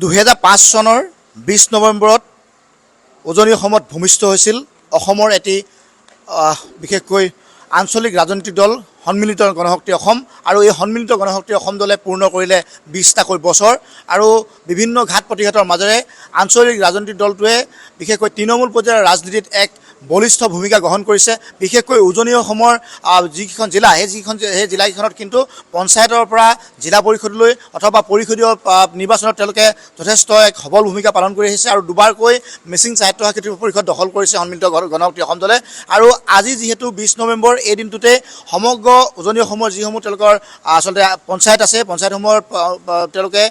2005 চনৰ 20 নৱেম্বৰত উজনি অসমত ভূমিষ্ঠ হৈছিল অসমৰ এটি বিশেষকৈ আঞ্চলিক ৰাজনৈতিক দল সন্মিলিত গণশক্তি অসম। আৰু এই সন্মিলিত গণশক্তি অসম দলে পূৰ্ণ কৰিলে 20টাকৈ বছৰ আৰু বিভিন্ন ঘাত প্ৰতিঘাতৰ মাজেৰে আঞ্চলিক ৰাজনৈতিক দলটোৱে বিশেষকৈ তৃণমূল পৰ্যায়ৰ ৰাজনীতিত এক বলিষ্ঠ ভূমিকা গ্ৰহণ কৰিছে। বিশেষকৈ উজনি অসমৰ যিকেইখন জিলা সেই জিলাকেইখনত কিন্তু পঞ্চায়তৰ পৰা জিলা পৰিষদলৈ অথবা পৰিষদীয় নিৰ্বাচনত তেওঁলোকে যথেষ্ট এক সবল ভূমিকা পালন কৰি আহিছে আৰু দুবাৰকৈ মিচিং স্বায়ত্তশাসিত পৰিষদ দখল কৰিছে সন্মিলিত গণশক্তি অসম দলে। আৰু আজি যিহেতু 20 নৱেম্বৰ এই দিনটোতে সমগ্ৰ উজনি অসমৰ যিসমূহ তেওঁলোকৰ আচলতে পঞ্চায়ত আছে পঞ্চায়তসমূহৰ তেওঁলোকে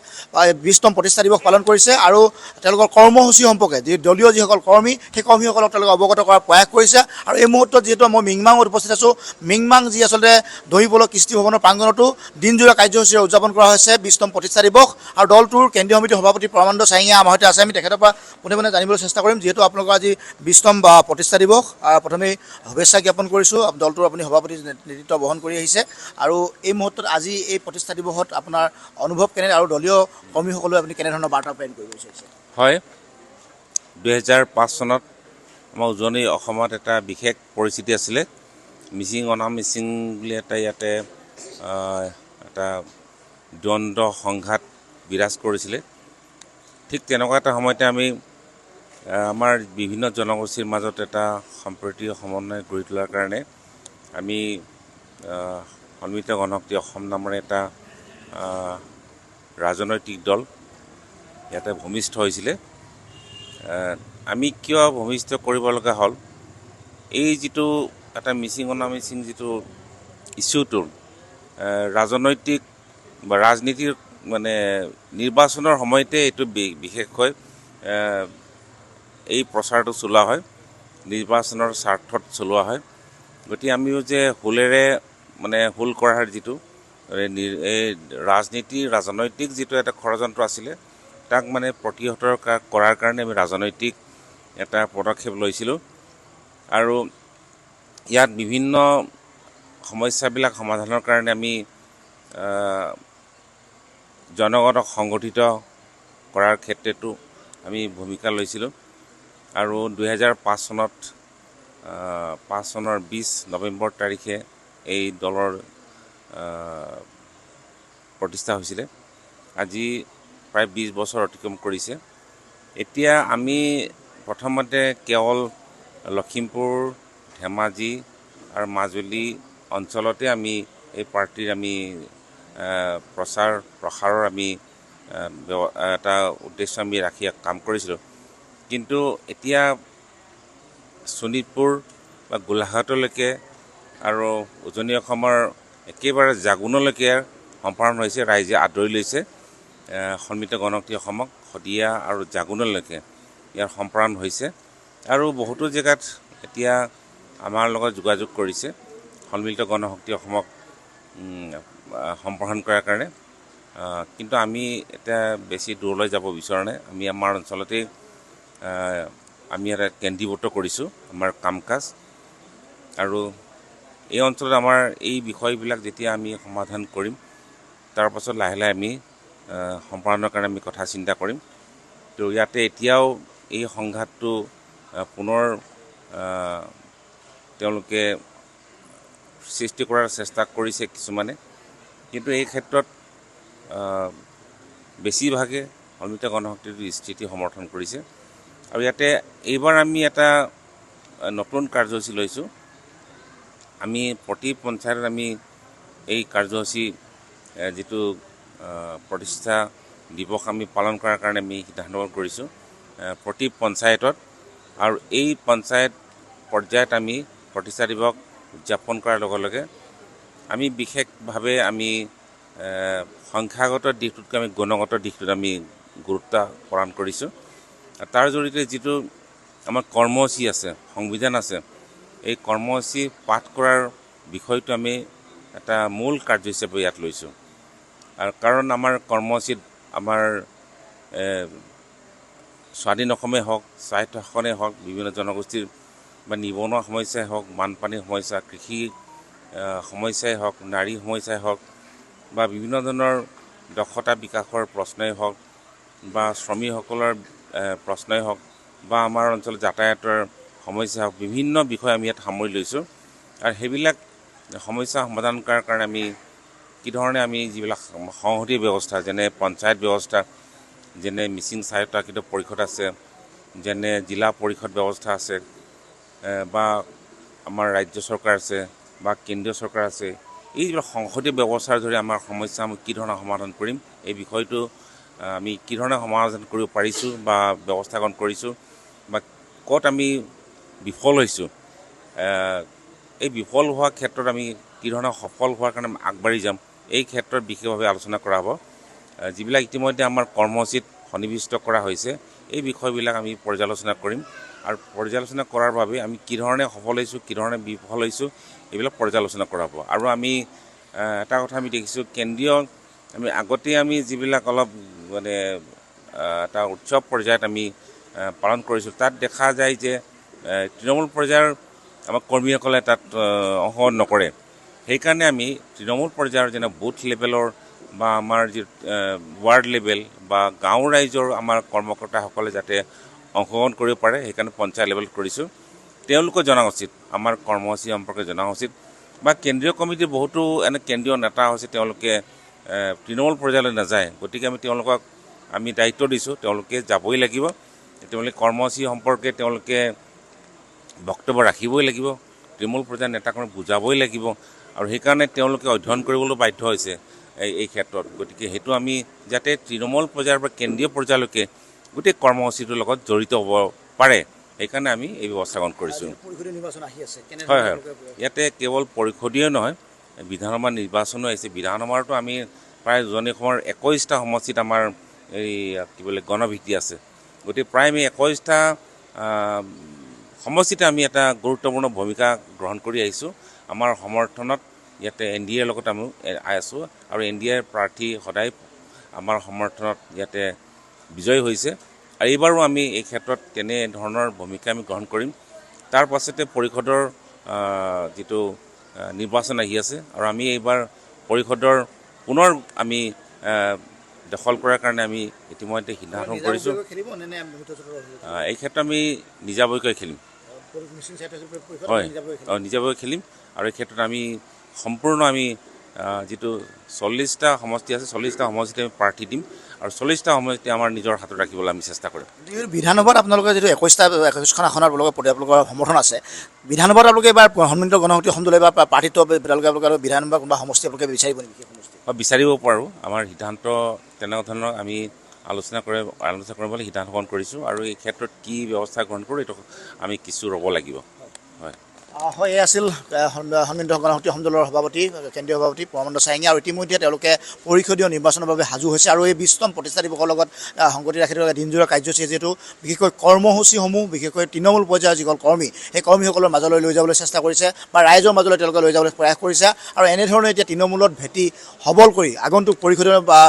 20তম প্ৰতিষ্ঠা দিৱস পালন কৰিছে আৰু তেওঁলোকৰ কৰ্মসূচী সম্পৰ্কে যি দলীয় যিসকল কৰ্মী সেই কৰ্মীসকলক তেওঁলোকে অৱগত কৰাৰ প্ৰয়াস কৰিছে। আৰু এই মুহূৰ্তত যিহেতু মই মিংমাঙত উপস্থিত আছোঁ, মিংমাং যি আচলতে দহিবল কৃষ্টি ভৱনৰ প্ৰাংগণতো দিনজোৰা কাৰ্যসূচীৰে উদযাপন কৰা হৈছে 20তম প্ৰতিষ্ঠা দিৱস। আৰু দলটোৰ কেন্দ্ৰীয় সমিতিৰ সভাপতি পৰমানন্দ চাৰিঙীয়া আমাৰ সৈতে আছে, আমি তেখেতৰ পৰা পোনে পোনে জানিবলৈ চেষ্টা কৰিম। যিহেতু আপোনালোকৰ আজি 20তম প্ৰতিষ্ঠা দিৱস, প্ৰথমেই শুভেচ্ছা জ্ঞাপন কৰিছোঁ। দলটোৰ আপুনি সভাপতি নেতৃত্ব বহন কৰি আহিছে আৰু এই মুহূৰ্তত আজি এই প্ৰতিষ্ঠা দিৱসত আপোনাৰ অনুভৱ কেনে আৰু দলীয় কৰ্মীসকলে আপুনি কেনেধৰণৰ বাৰ্তা প্ৰেৰণ কৰিব বিচাৰিছে? হয়, 2005 চনত আমাৰ উজনি অসমত এটা বিশেষ পৰিস্থিতি আছিলে। মিচিং অনামিচিং বুলি ইয়াতে এটা দ্বন্দ্ব সংঘাত বিৰাজ কৰিছিলে। ঠিক তেনেকুৱা এটা সময়তে আমি আমাৰ বিভিন্ন জনগোষ্ঠীৰ মাজত এটা সম্প্ৰীতি সমন্বয় গঢ়ি তোলাৰ কাৰণে আমি সন্মিলিত গণশক্তি অসম নামেৰে এটা ৰাজনৈতিক দল ইয়াতে ভূমিষ্ঠ হৈছিলে। আমি কিয় ভূমিষ্ঠ কৰিব লগা হ'ল, এই যিটো এটা মিচিং অনামিচিং যিটো ইছ্যুটো ৰাজনৈতিক বা ৰাজনীতিৰ মানে নিৰ্বাচনৰ সময়তে এইটো বিশেষকৈ এই প্ৰচাৰটো চলোৱা হয়, নিৰ্বাচনৰ স্বাৰ্থত চলোৱা হয়। গতিকে আমিও যে হুলেৰে মানে হুল কৰাৰ যিটো এই ৰাজনৈতিক যিটো এটা ষড়যন্ত্ৰ আছিলে তাক মানে প্ৰতিহত কৰাৰ কাৰণে আমি ৰাজনৈতিক এটা পদক্ষেপ লৈছিলোঁ। আৰু ইয়াত বিভিন্ন সমস্যাবিলাক সমাধানৰ কাৰণে আমি জনগণক সংগঠিত কৰাৰ ক্ষেত্ৰতো আমি ভূমিকা লৈছিলোঁ। আৰু 2005 চনত 5 চনৰ 20 নৱেম্বৰ তাৰিখে এই দলৰ প্ৰতিষ্ঠা হৈছিলে। আজি প্ৰায় 20 বছৰ অতিক্ৰম কৰিছে। এতিয়া আমি প্ৰথমতে কেৱল লখিমপুৰ, ধেমাজি আৰু মাজুলী অঞ্চলতে আমি এই পাৰ্টিৰ আমি প্ৰসাৰৰ আমি এটা উদ্দেশ্য আমি ৰাখি কাম কৰিছিলোঁ। কিন্তু এতিয়া শোণিতপুৰ বা গোলাঘাটলৈকে আৰু উজনি অসমৰ একেবাৰে জাগোনলৈকে সম্প্ৰসাৰণ হৈছে, ৰাইজে আদৰি লৈছে সন্মিলিত গণশক্তি অসমক। শদিয়া আৰু জাগোনলৈকে ইয়াৰ সম্প্ৰসাৰণ হৈছে আৰু বহুতো জেগাত এতিয়া আমাৰ লগত যোগাযোগ কৰিছে সন্মিলিত গণশক্তি অসমক সম্প্ৰসাৰণ কৰাৰ কাৰণে। কিন্তু আমি এতিয়া বেছি দূৰলৈ যাব বিচৰা নাই। আমি আমাৰ অঞ্চলতেই আমি এটা কেন্দ্ৰীভূত কৰিছোঁ আমাৰ কাম কাজ। আৰু এই অঞ্চলত আমাৰ এই বিষয়বিলাক যেতিয়া আমি সমাধান কৰিম, তাৰপাছত লাহে লাহে আমি সম্প্ৰসাৰণৰ কাৰণে আমি কথা চিন্তা কৰিম। তো ইয়াতে এতিয়াও এই সংঘাতটো পুনৰ তেওঁলোকে সৃষ্টি কৰাৰ চেষ্টা কৰিছে কিছুমানে, কিন্তু এই ক্ষেত্ৰত বেছিভাগে সন্মিলিত গণশক্তিৰ স্থিতি সমৰ্থন কৰিছে। আৰু ইয়াতে এইবাৰ আমি এটা নতুন কাৰ্যসূচী লৈছোঁ। আমি প্ৰতি পঞ্চায়তত আমি এই কাৰ্যসূচী যিটো প্ৰতিষ্ঠা দিৱস আমি পালন কৰাৰ কাৰণে আমি সিদ্ধান্ত কৰিছোঁ প্ৰতি পঞ্চায়তত। আৰু এই পঞ্চায়ত পৰ্যায়ত আমি প্ৰতিষ্ঠা দিৱস উদযাপন কৰাৰ লগে লগে আমি বিশেষভাৱে আমি সংখ্যাগত দিশটোতকৈ আমি গুণগত দিশটোত আমি গুৰুত্ব প্ৰদান কৰিছোঁ। তাৰ জৰিয়তে যিটো আমাৰ কৰ্মসূচী আছে, সংবিধান আছে, এই কৰ্মসূচী পাঠ কৰাৰ বিষয়টো আমি এটা মূল কাৰ্য হিচাপে ইয়াত লৈছোঁ। আৰু কাৰণ আমাৰ কৰ্মসূচীত আমাৰ স্বাধীন অসমেই হওক, স্বায়ত্ত শাসনেই হওক, বিভিন্ন জনগোষ্ঠীৰ বা নিবনুৱা সমস্যাই হওক, বানপানীৰ সমস্যা, কৃষি সমস্যাই হওক, নাৰী সমস্যাই হওক বা বিভিন্ন ধৰণৰ দক্ষতা বিকাশৰ প্ৰশ্নই হওক, বা শ্ৰমিকসকলৰ প্ৰশ্নই হওক বা আমাৰ অঞ্চলত যাতায়াতৰ সমস্যা হওক বিভিন্ন বিষয় আমি ইয়াত সামৰি লৈছোঁ আৰু সেইবিলাক সমস্যা সমাধান কৰাৰ কাৰণে আমি কি ধৰণে আমি যিবিলাক সংহতি ব্যৱস্থা যেনে পঞ্চায়ত ব্যৱস্থা যেনে মিচিং স্বায়ত্তশাসিত পৰিষদ আছে যেনে জিলা পৰিষদ ব্যৱস্থা আছে বা আমাৰ ৰাজ্য চৰকাৰ আছে বা কেন্দ্ৰীয় চৰকাৰ আছে এই যিবিলাক সংহতি ব্যৱস্থাৰ জৰিয়তে আমাৰ সমস্যা আমি কি ধৰণে সমাধান কৰিম এই বিষয়টো আমি কি ধৰণে সমাধান কৰিব পাৰিছোঁ বা ব্যৱস্থা গ্ৰহণ কৰিছোঁ বা ক'ত আমি বিফল হৈছোঁ এই বিফল হোৱা ক্ষেত্ৰত আমি কি ধৰণে সফল হোৱাৰ কাৰণে আগবাঢ়ি যাম এই ক্ষেত্ৰত বিশেষভাৱে আলোচনা কৰা হ'ব যিবিলাক ইতিমধ্যে আমাৰ কৰ্মসূচীত সন্নিৱিষ্ট কৰা হৈছে এই বিষয়বিলাক আমি পৰ্যালোচনা কৰিম আৰু পৰ্যালোচনা কৰাৰ বাবে আমি কি ধৰণে সফল হৈছোঁ কি ধৰণে বিফল হৈছোঁ এইবিলাক পৰ্যালোচনা কৰা হ'ব আৰু আমি এটা কথা আমি দেখিছোঁ কেন্দ্ৰীয় আমি আগতে আমি যিবিলাক অলপ মানে এটা উৎসৱ পৰ্যায়ত আমি পালন কৰিছোঁ তাত দেখা যায় যে তৃণমূল পৰ্যায়ৰ আমাৰ কৰ্মীসকলে তাত অংশগ্ৰহণ নকৰে সেইকাৰণে আমি তৃণমূল পৰ্যায়ৰ যেনে বুথ লেভেলৰ বা আমাৰ যি ৱাৰ্ড লেভেল বা গাঁও ৰাইজৰ আমাৰ কৰ্মকৰ্তাসকলে যাতে অংশগ্ৰহণ কৰিব পাৰে সেইকাৰণে পঞ্চায়ত লেভেল কৰিছোঁ তেওঁলোকে জনা উচিত আমাৰ কৰ্মসূচী সম্পৰ্কে জনা উচিত বা কেন্দ্ৰীয় কমিটিৰ বহুতো এনে কেন্দ্ৰীয় নেতা হৈছে তেওঁলোকে তৃণমূল পৰ্যায়লৈ নাযায় গতিকে আমি তেওঁলোকক আমি দায়িত্ব দিছোঁ তেওঁলোকে যাবই লাগিব তেওঁলোকে কৰ্মসূচী সম্পৰ্কে তেওঁলোকে বক্তব্য ৰাখিবই লাগিব তৃণমূল পৰ্যায়ৰ নেতাকৰ্মীক বুজাবই লাগিব আৰু সেইকাৰণে তেওঁলোকে অধ্যয়ন কৰিবলৈ বাধ্য হৈছে এই ক্ষেত্ৰত গতিকে সেইটো আমি যাতে তৃণমূল পৰ্যায়ৰ পৰা কেন্দ্ৰীয় পৰ্যায়লৈকে গোটেই কৰ্মসূচীটোৰ লগত জড়িত হ'ব পাৰে সেইকাৰণে আমি এই ব্যৱস্থা গ্ৰহণ কৰিছোঁ হয় হয় ইয়াতে কেৱল পৰিষদীয় নহয় বিধানসভা নিৰ্বাচনো আহিছে বিধানসভাতো আমি প্ৰায় উজনি অসমৰ 21টা সমষ্টিত আমাৰ এই কি বোলে গণভিত্তি আছে গতিকে প্ৰায় আমি 21টা সমষ্টিতে আমি এটা গুৰুত্বপূৰ্ণ ভূমিকা গ্ৰহণ কৰি আহিছোঁ আমাৰ সমৰ্থনত ইয়াতে NDAৰ লগত আমি আছোঁ আৰু NDAৰ প্ৰাৰ্থী সদায় আমাৰ সমৰ্থনত ইয়াতে বিজয়ী হৈছে আৰু এইবাৰো আমি এই ক্ষেত্ৰত তেনেধৰণৰ ভূমিকা আমি গ্ৰহণ কৰিম তাৰ পাছতে পৰিষদৰ যিটো নিৰ্বাচন আহি আছে আৰু আমি এইবাৰ পৰিষদৰ পুনৰ আমি দখল কৰাৰ কাৰণে আমি ইতিমধ্যে সিদ্ধান্ত কৰিছোঁ এই ক্ষেত্ৰত আমি নিজাববীয়াকৈ খেলিম হয় নিজাববীয়াকৈ খেলিম আৰু এই ক্ষেত্ৰত আমি সম্পূৰ্ণ আমি যিটো 40টা সমষ্টি আছে 40টা সমষ্টিতে আমি প্ৰাৰ্থী দিম আৰু 40টা সমষ্টি আমাৰ নিজৰ হাতত ৰাখিবলৈ আমি চেষ্টা কৰিম বিধানসভাত আপোনালোকে যিটো 21খন আসনৰ আপোনালোকৰ সমৰ্থন আছে বিধানসভাত আপোনালোকে এবাৰ সন্মিলিত গণশক্তি অসমলৈ বা প্ৰাৰ্থিত্ব আপোনালোকে বিধানসভা কোনোবা সমষ্টি আপোনালোকে বিচাৰিব নেকি বিচাৰিব পাৰোঁ আমাৰ সিদ্ধান্ত তেনেধৰণৰ আমি আলোচনা কৰিবলৈ সিদ্ধান্ত গ্ৰহণ কৰিছোঁ আৰু এই ক্ষেত্ৰত কি ব্যৱস্থা গ্ৰহণ কৰোঁ এইটো আমি কিছু ৰ'ব লাগিব হয় হয় এই আছিল সন্মিলিত গণশক্তি অসম দলৰ সভাপতি কেন্দ্ৰীয় সভাপতি পৰমানন্দ চাৰিঙীয়া আৰু ইতিমধ্যে তেওঁলোকে পৰিষদীয় নিৰ্বাচনৰ বাবে সাজু হৈছে আৰু এই 20তম প্ৰতিষ্ঠা দিৱসৰ লগত সংগতি ৰাখি থকা দিনজোৰা কাৰ্যসূচী যিহেতু বিশেষকৈ কৰ্মসূচীসমূহ বিশেষকৈ তৃণমূল পৰ্যায়ৰ যিসকল কৰ্মী সেই কৰ্মীসকলৰ মাজলৈ লৈ যাবলৈ চেষ্টা কৰিছে বা ৰাইজৰ মাজলৈ তেওঁলোকে লৈ যাবলৈ প্ৰয়াস কৰিছে আৰু এনেধৰণে এতিয়া তৃণমূলত ভেটি সবল কৰি আগন্তুক পৰিষদৰ বা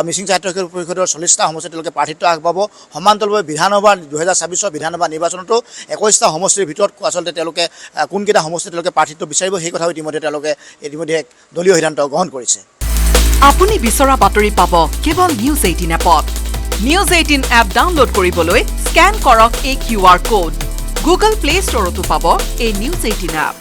মিচিং স্বায়ত্তশাসিত পৰিষদৰ 40টা সমষ্টিত তেওঁলোকে প্ৰাৰ্থিত্ব আগবাব সমান্তৰালভাৱে বিধানসভা 2026 বিধানসভা নিৰ্বাচনতো 21টা সমষ্টিৰ ভিতৰত আচলতে তেওঁলোকে কোনকেইটা সমষ্টিত তেওঁলোকে প্ৰাৰ্থিত্ব বিচাৰিব সেই কথাও ইতিমধ্যে দলীয় সিদ্ধান্ত গ্ৰহণ কৰিছে আপুনি বিচৰা বাতৰি পাব কেৱল নিউজ 18 এপত নিউজ 18 এপ ডাউনলোড কৰিবলৈ স্কেন কৰক এই QR কোড গুগল প্লে ষ্টৰতো পাব এই নিউজ 18 এপ